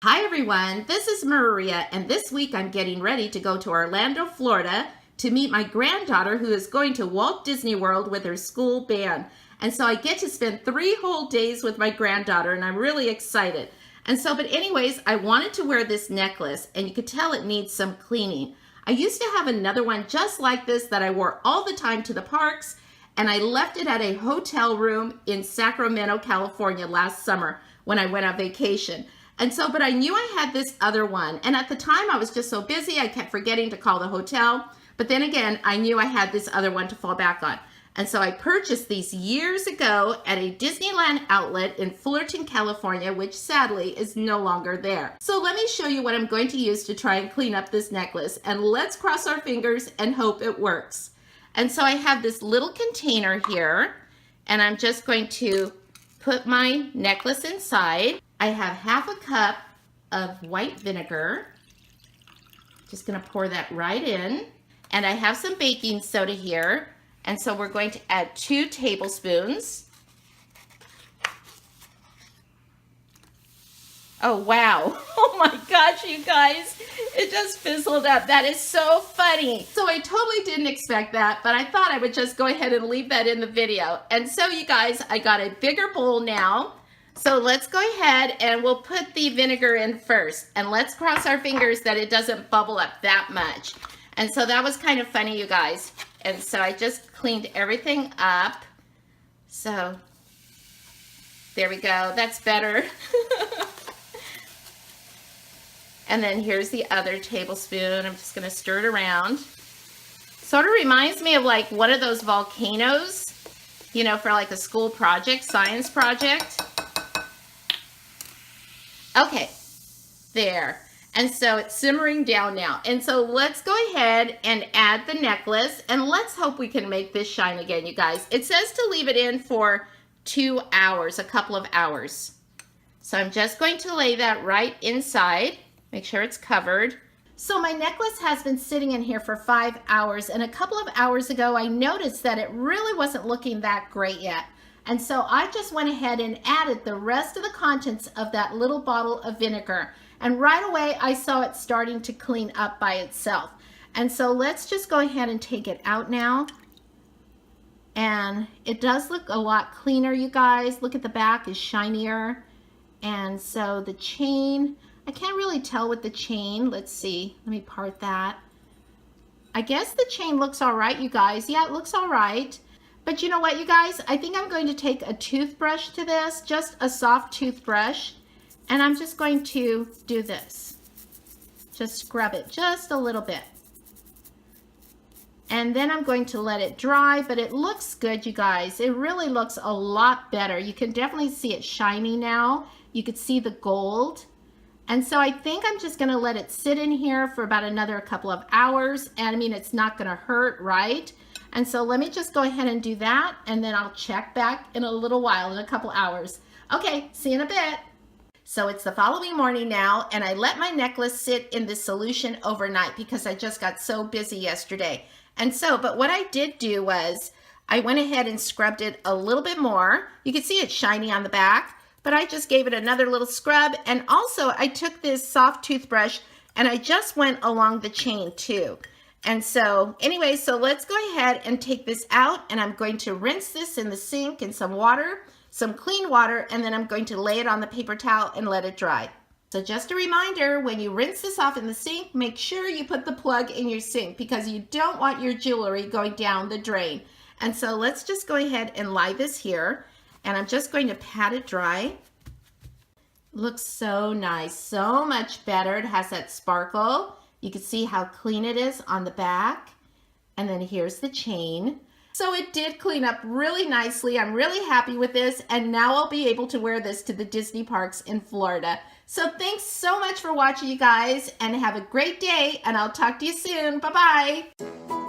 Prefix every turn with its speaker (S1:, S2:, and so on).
S1: Hi everyone, this is Maria, and this week I'm getting ready to go to Orlando, Florida to meet my granddaughter who is going to Walt Disney World with her school band. And so I get to spend 3 whole days with my granddaughter and I'm really excited. But anyways, I wanted to wear this necklace and you could tell it needs some cleaning. I used to have another one just like this that I wore all the time to the parks, and I left it at a hotel room in Sacramento, California last summer when I went on vacation. But I knew I had this other one. And at the time I was just so busy, I kept forgetting to call the hotel. But then again, I knew I had this other one to fall back on. And so I purchased these years ago at a Disneyland outlet in Fullerton, California, which sadly is no longer there. So let me show you what I'm going to use to try and clean up this necklace. And let's cross our fingers and hope it works. And so I have this little container here, and I'm just going to put my necklace inside. I have half a cup of white vinegar. Just gonna pour that right in. And I have some baking soda here. And so we're going to add 2 tablespoons. Oh, wow. Oh my gosh, you guys, it just fizzled up. That is so funny. So I totally didn't expect that, but I thought I would just go ahead and leave that in the video. And so you guys, I got a bigger bowl now. So let's go ahead and we'll put the vinegar in first, and let's cross our fingers that it doesn't bubble up that much. And so that was kind of funny, you guys. And so I just cleaned everything up. So there we go, that's better. And then here's the other tablespoon. I'm just gonna stir it around. Sort of reminds me of like one of those volcanoes, you know, for like a school project, science project. Okay, there. And so it's simmering down now. And so let's go ahead and add the necklace, and let's hope we can make this shine again, you guys. It says to leave it in for 2 hours, a couple of hours. So I'm just going to lay that right inside, make sure it's covered. So my necklace has been sitting in here for 5 hours, and a couple of hours ago I noticed that it really wasn't looking that great yet. And so I just went ahead and added the rest of the contents of that little bottle of vinegar. And right away I saw it starting to clean up by itself. And so let's just go ahead and take it out now. And it does look a lot cleaner, you guys. Look at the back is shinier. And so the chain, I can't really tell with the chain. Let's see, let me part that. I guess the chain looks all right, you guys. Yeah, it looks all right. But you know what, you guys? I think I'm going to take a toothbrush to this, just a soft toothbrush, and I'm just going to do this. Just scrub it just a little bit. And then I'm going to let it dry, but it looks good, you guys. It really looks a lot better. You can definitely see it shiny now. You could see the gold. And so I think I'm just gonna let it sit in here for about another couple of hours. And I mean, it's not gonna hurt, right? And so let me just go ahead and do that, and then I'll check back in a little while, in a couple hours. Okay, see you in a bit. So it's the following morning now, and I let my necklace sit in this solution overnight because I just got so busy yesterday. But what I did do was I went ahead and scrubbed it a little bit more. You can see it's shiny on the back, but I just gave it another little scrub. And also I took this soft toothbrush and I just went along the chain too. And so anyway, so let's go ahead and take this out, and I'm going to rinse this in the sink in some water, some clean water, and then I'm going to lay it on the paper towel and let it dry. So just a reminder, when you rinse this off in the sink, make sure you put the plug in your sink because you don't want your jewelry going down the drain. And so let's just go ahead and lie this here, and I'm just going to pat it dry. Looks so nice, so much better. It has that sparkle. You can see how clean it is on the back. And then here's the chain. So it did clean up really nicely. I'm really happy with this. And now I'll be able to wear this to the Disney parks in Florida. So thanks so much for watching, you guys, and have a great day. And I'll talk to you soon. Bye-bye.